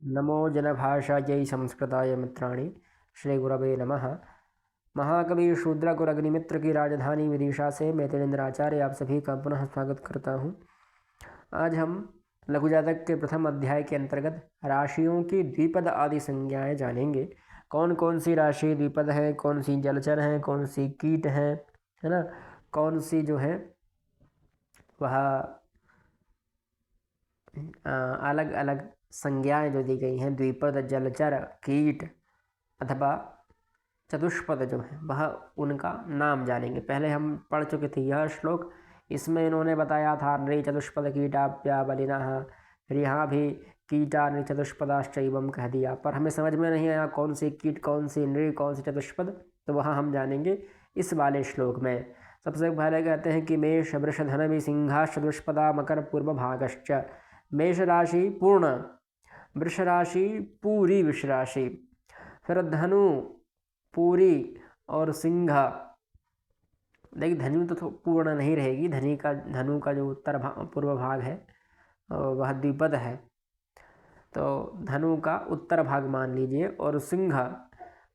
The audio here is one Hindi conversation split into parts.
नमो जनभाषायै संस्कृताय मित्राणि श्रीगुरवे नमः। महाकवि शूद्रकुल अग्निमित्र की राजधानी विदिशा से मैं तेजेंद्र आचार्य आप सभी का पुनः स्वागत करता हूँ। आज हम लघु जातक के प्रथम अध्याय के अंतर्गत राशियों की द्विपद आदि संज्ञाएं जानेंगे। कौन कौन सी राशि द्विपद है, कौन सी जलचर हैं, कौन सी कीट हैं, है ना, कौन सी जो है वह अलग अलग संज्ञाएं जो दी गई हैं, द्विपद, जलचर, कीट अथवा चतुष्पद जो है वह उनका नाम जानेंगे। पहले हम पढ़ चुके थे यह श्लोक, इसमें इन्होंने बताया था नृ चतुष्पद कीटाप्या बलिनः, फिर यहाँ भी कीटा नृ चतुष्पदाश्चैवम कह दिया, पर हमें समझ में नहीं आया कौन सी कीट, कौन सी नृ, कौन सी चतुष्पद, तो वहाँ हम जानेंगे इस वाले श्लोक में। सबसे पहले कहते हैं कि मेष वृष धनवि सिंहाश्च चतुष्पदा मकर पूर्व भागश्च। मेष राशि पूर्ण, वृष राशि पूरी वृष राशि, फिर धनु पूरी और सिंह, देखिए धनु तो पूर्ण नहीं रहेगी, धनु का जो उत्तर पूर्व भाग है वह द्विपद है, तो धनु का उत्तर भाग मान लीजिए, और सिंह,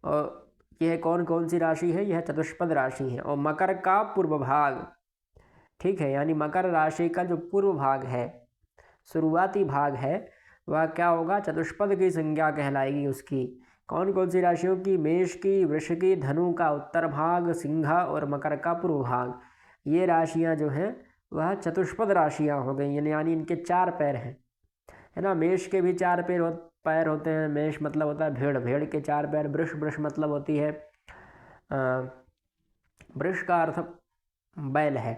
और यह कौन कौन सी राशि है, यह चतुष्पद राशि है। और मकर का पूर्व भाग, ठीक है, यानी मकर राशि का जो पूर्व भाग है, शुरुआती भाग है, वह क्या होगा, चतुष्पद की संज्ञा कहलाएगी उसकी। कौन कौन सी राशियों की, मेष की, वृष की, धनु का उत्तर भाग, सिंह और मकर का पूर्व भाग, ये राशियां जो हैं वह चतुष्पद राशियां हो गई, यानी इनके चार पैर हैं, है ना। मेष के भी चार पैर होते हैं, मेष मतलब होता है भेड़, भेड़ के चार पैर, वृष, वृष मतलब होती है वृष का अर्थ बैल है,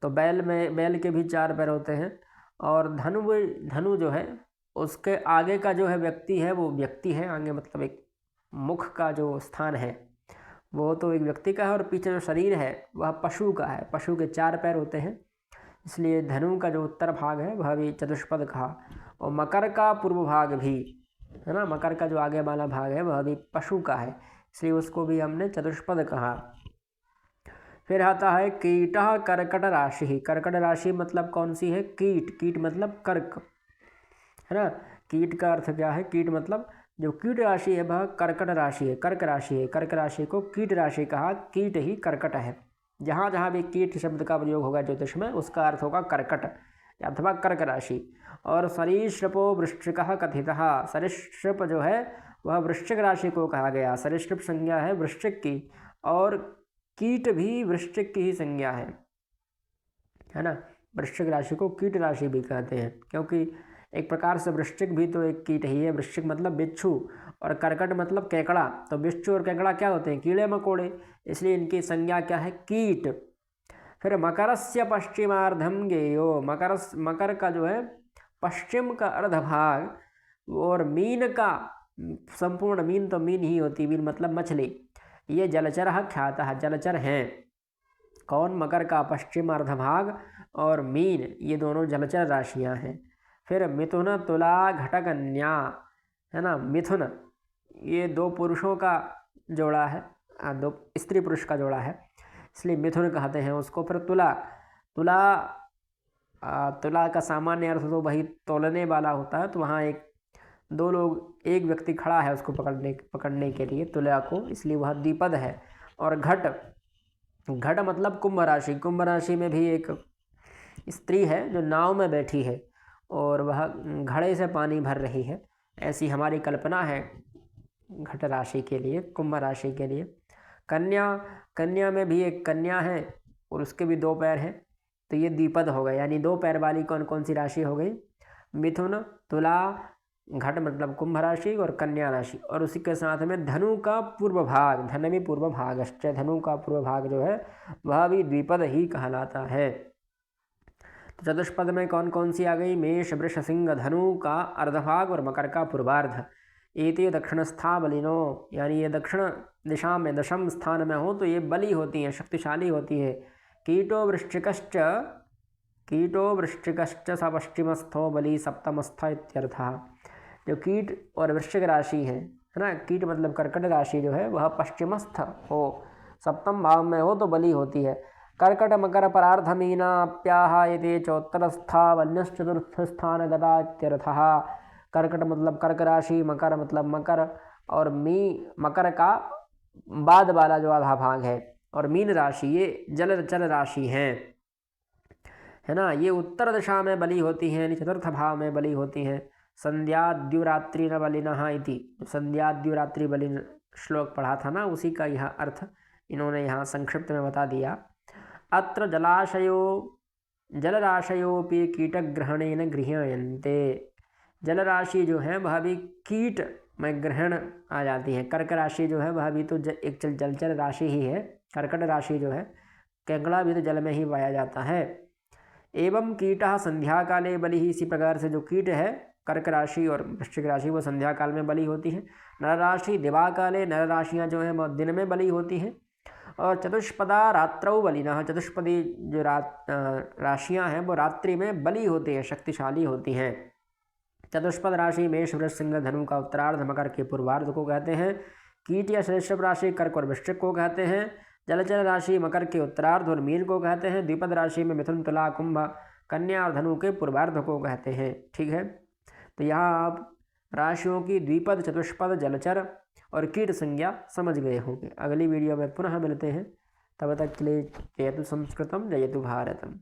तो बैल के भी चार पैर होते हैं। और धनु जो है उसके आगे का जो है व्यक्ति है, वो व्यक्ति है, आगे मतलब एक मुख का जो स्थान है वो तो एक व्यक्ति का है, और पीछे जो शरीर है वह पशु का है, पशु के चार पैर होते हैं, इसलिए धनु का जो उत्तर भाग है वह भी चतुष्पद कहा। और मकर का पूर्व भाग भी, है ना, मकर का जो आगे वाला भाग है वह भी पशु का है, इसलिए उसको भी हमने चतुष्पद कहा। फिर आता है कीट कर्कट राशि। कर्कट राशि मतलब कौन सी है, कीट, कीट मतलब कर्क, है ना। कीट का अर्थ क्या है, कीट मतलब जो कीट राशि है वह कर्कट राशि है, कर्क राशि है, कर्क राशि को कीट राशि कहा, कीट ही कर्कट है। जहाँ जहाँ भी कीट शब्द का प्रयोग होगा ज्योतिष में उसका अर्थ होगा कर्कट अथवा कर्क राशि। और सरीसृपो वृश्चिकः कथितः, सरीसृप जो है वह वृश्चिक राशि को कहा गया, सरीसृप संज्ञा है वृश्चिक की, और कीट भी वृश्चिक की ही संज्ञा है ना। वृश्चिक राशि को कीट राशि भी कहते हैं, क्योंकि एक प्रकार से वृश्चिक भी तो एक कीट ही है। वृश्चिक मतलब बिच्छू, और कर्कट मतलब केकड़ा, तो बिच्छू और केकड़ा क्या होते हैं, कीड़े मकोड़े, इसलिए इनकी संज्ञा क्या है, कीट। फिर मकरस्य पश्चिमार्धम गेयो, मकर का जो है पश्चिम का अर्धभाग, और मीन का संपूर्ण, मीन तो मीन ही होती, मीन मतलब मछली, ये जलचर ख्यातः, जलचर हैं। कौन, मकर का पश्चिम अर्धभाग और मीन, ये दोनों जलचर राशियां हैं। फिर मिथुन तुला घट कन्या, है ना, मिथुन ये दो पुरुषों का जोड़ा है, दो स्त्री पुरुष का जोड़ा है, इसलिए मिथुन कहते हैं उसको। फिर तुला का सामान्य अर्थ तो वही तोलने वाला होता है, तो वहाँ एक व्यक्ति खड़ा है उसको पकड़ने के लिए तुला को, इसलिए वह द्विपद है। और घट मतलब कुंभ राशि, कुंभ राशि में भी एक स्त्री है जो नाव में बैठी है और वह घड़े से पानी भर रही है, ऐसी हमारी कल्पना है घट राशि के लिए, कुंभ राशि के लिए। कन्या में भी एक कन्या है और उसके भी दो पैर हैं, तो ये द्विपद हो गए, यानी दो पैर वाली कौन कौन सी राशि हो गई, मिथुन, तुला, घट मतलब कुंभ राशि और कन्या राशि। और उसी के साथ में धनु का पूर्व भाग, धनवी पूर्व भागश्च, धनु का पूर्व भाग जो है वह भी द्विपद ही कहलाता है। तो चतुष्पद में कौन कौन सी आ गई, मेष वृष सिंह धनु का अर्धभाग और मकर का पूर्वार्ध। एते दक्षिणस्था बलिनो, यानी ये दक्षिण दिशा में दशम स्थान में हो तो ये बली होती हैं, शक्तिशाली होती है। कीटो वृश्चिकश्च स पश्चिमस्थो बलि सप्तमस्थ इत्यर्थः। जो कीट और वृश्चिक राशि है ना, कीट मतलब कर्कट राशि जो है वह पश्चिमस्थ हो, सप्तम भाव में हो तो बली होती है। कर्कट मकर परार्धमीनाप्याः एते चोत्तरस्था वन्यश्चतुर्थ स्थान गता इत्यर्थः। कर्कट मतलब कर्क राशि, मकर मतलब मकर, और मकर का बाद वाला जो आधा भाग है, और मीन राशि ये जलचर राशि है ना। ये उत्तर दिशा में बली होती हैं, यानी चतुर्थ भाव में बली होती हैं। संध्या द्युरात्रि न बलिनः इति, संध्या द्युरात्रि बलि श्लोक पढ़ा था ना, उसी का यह अर्थ इन्होंने यहाँ संक्षिप्त में बता दिया। अत्र जलराशयोपि कीटग्रहणेन गृह्यन्ते, जलराशि जो है वह भी कीट में ग्रहण आ जाती है। कर्क राशि जो है वह भी तो एक जलचर राशि ही है। कर्कट राशि जो है, केंगड़ा भी तो जल में ही पाया जाता है। एवं कीटः संध्या काले बलि, इसी प्रकार से जो कीट है कर्क राशि और वृश्चिक राशि वो संध्या काल में बलि होती है। नर राशि दिवा काले, नर राशियाँ जो हैं वो दिन में बलि होती हैं। और चतुष्पदा रात्रौ बलिनः, चतुष्पदी जो राशियाँ हैं वो रात्रि में बलि होती हैं, शक्तिशाली होती हैं। चतुष्पद राशि मेष वृष सिंह धनु का उत्तरार्ध, मकर के पूर्वार्ध को कहते हैं। कीट या ऋषभ राशि कर्क और वृश्चिक को कहते हैं। जलचर राशि मकर के उत्तरार्ध और मीन को कहते हैं। द्विपद राशि में मिथुन, तुला, कुंभ, कन्या और धनु के पूर्वार्ध को कहते हैं। ठीक है, तो यहाँ आप राशियों की द्विपद, चतुष्पद, जलचर और कीट संज्ञा समझ गए होंगे। अगली वीडियो में पुनः मिलते हैं, तब तक के लिए जयतु संस्कृतम जयतु भारतम।